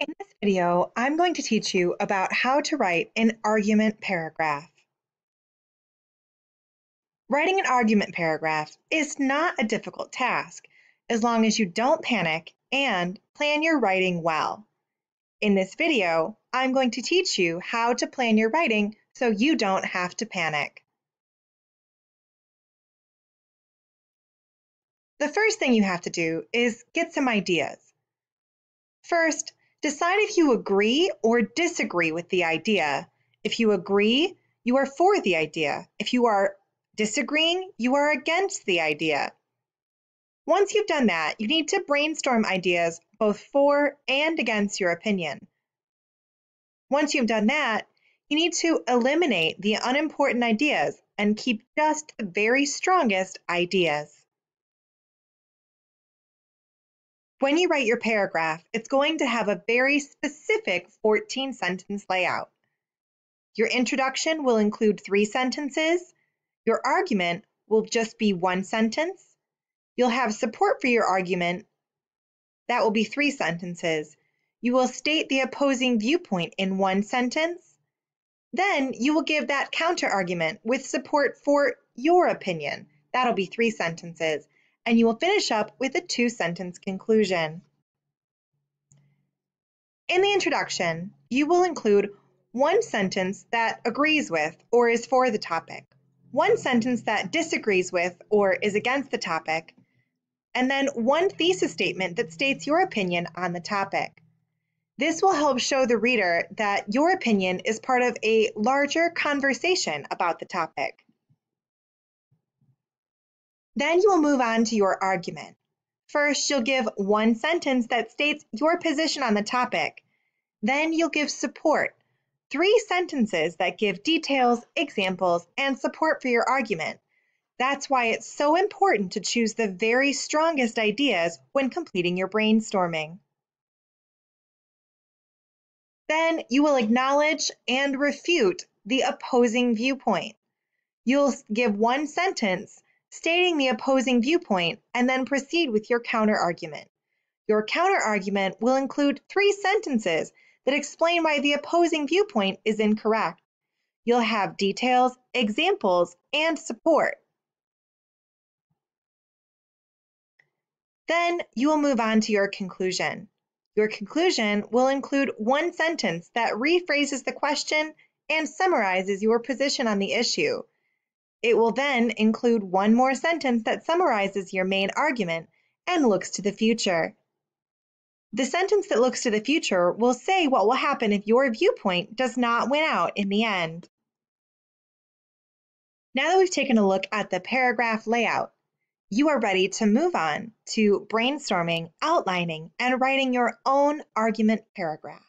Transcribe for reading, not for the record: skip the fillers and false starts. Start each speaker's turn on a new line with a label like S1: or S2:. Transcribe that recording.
S1: In this video, I'm going to teach you about how to write an argument paragraph. Writing an argument paragraph is not a difficult task as long as you don't panic and plan your writing well. In this video, I'm going to teach you how to plan your writing so you don't have to panic. The first thing you have to do is get some ideas. First, decide if you agree or disagree with the idea. If you agree, you are for the idea. If you are disagreeing, you are against the idea. Once you've done that, you need to brainstorm ideas both for and against your opinion. Once you've done that, you need to eliminate the unimportant ideas and keep just the very strongest ideas. When you write your paragraph, it's going to have a very specific 14-sentence layout. Your introduction will include 3 sentences. Your argument will just be 1 sentence. You'll have support for your argument. That will be 3 sentences. You will state the opposing viewpoint in 1 sentence. Then you will give that counter-argument with support for your opinion. That'll be 3 sentences. And you will finish up with a 2-sentence conclusion. In the introduction, you will include 1 sentence that agrees with or is for the topic, 1 sentence that disagrees with or is against the topic, and then 1 thesis statement that states your opinion on the topic. This will help show the reader that your opinion is part of a larger conversation about the topic. Then you will move on to your argument. First, you'll give 1 sentence that states your position on the topic. Then you'll give support, 3 sentences that give details, examples, and support for your argument. That's why it's so important to choose the very strongest ideas when completing your brainstorming. Then you will acknowledge and refute the opposing viewpoint. You'll give 1 sentence stating the opposing viewpoint and then proceed with your counter-argument. Your counter-argument will include 3 sentences that explain why the opposing viewpoint is incorrect. You'll have details, examples, and support. Then you will move on to your conclusion. Your conclusion will include 1 sentence that rephrases the question and summarizes your position on the issue. It will then include 1 more sentence that summarizes your main argument and looks to the future. The sentence that looks to the future will say what will happen if your viewpoint does not win out in the end. Now that we've taken a look at the paragraph layout, you are ready to move on to brainstorming, outlining, and writing your own argument paragraph.